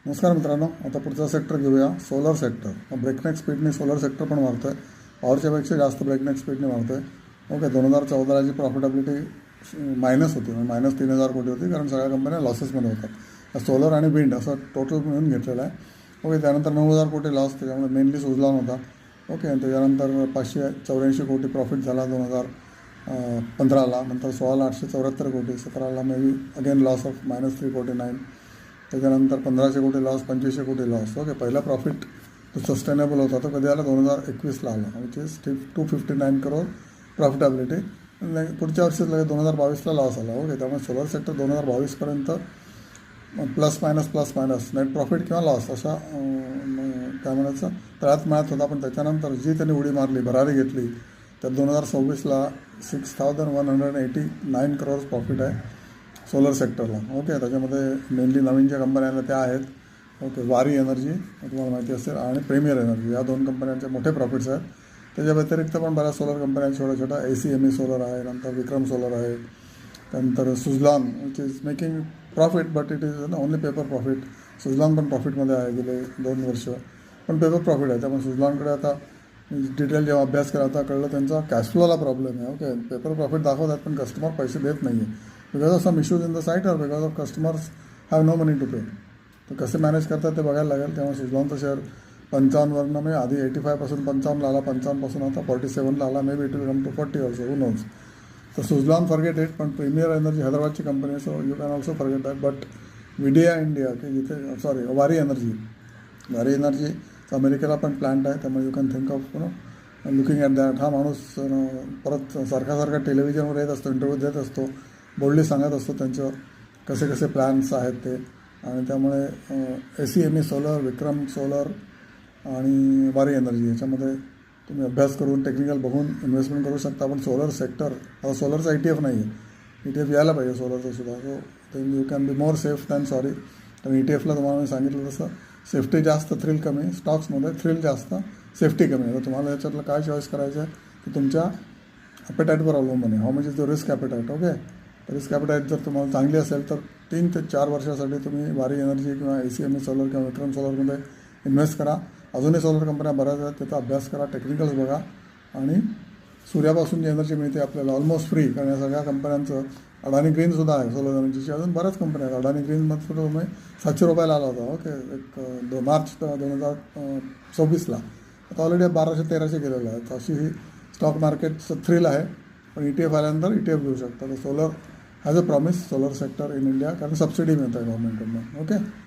नमस्कार मित्रांनो, आता पुढचा सेक्टर घेऊया. Solar sector. ब्रेकनेक स्पीडने सोलर सेक्टर पण वाढतं आहे. पॉवरच्या पेक्षा जास्त ब्रेकनेक स्पीडने वाढतं आहे. ओके, 2014ची प्रॉफिटेबिलिटी मायनस होती, म्हणजे -3,000 कोटी होती, कारण सगळ्या कंपन्या लॉसेसमध्ये होतात. सोलर आणि विंड असं टोटल मिळून घेतलेलं आहे. ओके, त्यानंतर 9,000 कोटी लॉस, त्याच्यामुळे मेनली सुजलॉन होता. ओके, आणि त्याच्यानंतर 584 कोटी प्रॉफिट झाला 2015ला. नंतर 16,874 कोटी, 17ला maybe again loss of -349. त्याच्यानंतर 1,500 कोटी लॉस, 2,500 कोटी लॉस. ओके, पहिला प्रॉफिट तो सस्टेनेबल होता तो कधी आला? 2021ला आला, विच इज 259 करोड प्रॉफिटेबिलिटी. पुढच्या वर्षीच लगेच 2022ला लॉस आला. ओके, त्यामुळे सोलर सेक्टर 2022पर्यंत प्लस मायनस नेट प्रॉफिट किंवा लॉस अशा काय म्हणायचं तळ्यात मिळत होता. पण त्याच्यानंतर जी त्यांनी उडी मारली, भरारी घेतली, तर 2026ला 6,189 करोड प्रॉफिट आहे सोलर सेक्टरला. ओके, त्याच्यामध्ये मेनली नवीन ज्या कंपन्या आहेत त्या आहेत. ओके, वारी एनर्जी तुम्हाला माहिती असेल, आणि प्रीमियर एनर्जी, या दोन कंपन्यांचे मोठे प्रॉफिट्स आहेत. त्याच्या व्यतिरिक्त पण बऱ्याच सोलर कंपन्या छोट्या छोट्या ACME सोलर आहे, नंतर विक्रम सोलर आहे, त्यानंतर Suzlon which is making profit, but it is only paper profit. Suzlon पण प्रॉफिटमध्ये आहे गेले 2 वर्ष, पण पेपर प्रॉफिट आहे. त्यामुळे सुजलॉनकडे आता डिटेल जेव्हा अभ्यास केला होता कळलं त्यांचा कॅशफ्लोला प्रॉब्लेम आहे. ओके, पेपर प्रॉफिट दाखवतात पण कस्टमर पैसे देत नाही आहे, because of some issues in the site, और because of customers have no money to pay. तर कसे मॅनेज करतात ते बघायला लागेल. तेव्हा सुजलॉनचं शेअर 55वरनं मी आधी 85पासून 55ला आला, 55पासून आता 47ला आला. Maybe it will come to 40 also, who knows. तर सुजलॉन फॉरगेट इट, पण प्रीमियर एनर्जी हैदराबादची कंपनी आहे, so you can also forget that. But विडिया इंडिया, की जिथे वारी एनर्जी अमेरिकेला पण प्लांट आहे, त्यामुळे you can think of looking at that. हा माणूस परत सारखा टेलिव्हिजनवर येत असतो, इंटरव्ह्यू देत असतो, बोल्डली सांगत असतो त्यांचं कसे कसे प्लॅन्स आहेत ते. आणि त्यामुळे ACME सोलर, विक्रम सोलर आणि वारी एनर्जी याच्यामध्ये तुम्ही अभ्यास करून टेक्निकल बघून इन्व्हेस्टमेंट करू शकता. पण सोलर सेक्टर, आता सोलरचा ETF नाही आहे, ETF यायला पाहिजे सोलरचं सुद्धा. So then you can be more safe than sorry. कारण ETFला तुम्हाला मी सांगितलं तसं सेफ्टी जास्त, थ्रिल कमी. स्टॉक्समध्ये थ्रिल जास्त, सेफ्टी कमी. तर तुम्हाला याच्यातलं काय चॉईस करायचं आहे की तुमच्या ॲपेटाईटवर अवलंबून आहे. How much is the risk appetite. Okay, risk appetite जर तुम्हाला चांगली असेल तर 3 ते 4 वर्षासाठी तुम्ही वारी एनर्जी किंवा ACME सोलर किंवा विक्रम सोलरमध्ये इन्व्हेस्ट करा. अजूनही सोलर कंपन्या बऱ्याच आहेत, त्याचा अभ्यास करा, टेक्निकल्स बघा. आणि सूर्यापासून जी एनर्जी मिळते आपल्याला ऑलमोस्ट फ्री, कारण या सगळ्या कंपन्यांचं अडानी ग्रीनसुद्धा आहे सोलर एनर्जीची. अजून बऱ्याच कंपन्या आहेत. अडानी ग्रीनमध्ये सुद्धा तुम्ही 700 रुपयाला आला होता. ओके, एक मार्च 2024ला. आता ऑलरेडी 1200-1300 गेलेलं आहे. तर अशी ही स्टॉक मार्केटचं थ्रिल आहे. पण ETF आल्यानंतर ETF घेऊ शकता. तर solar has a promise, solar sector in India, कारण सबसिडी मिळत आहे गव्हर्नमेंटकडून. ओके.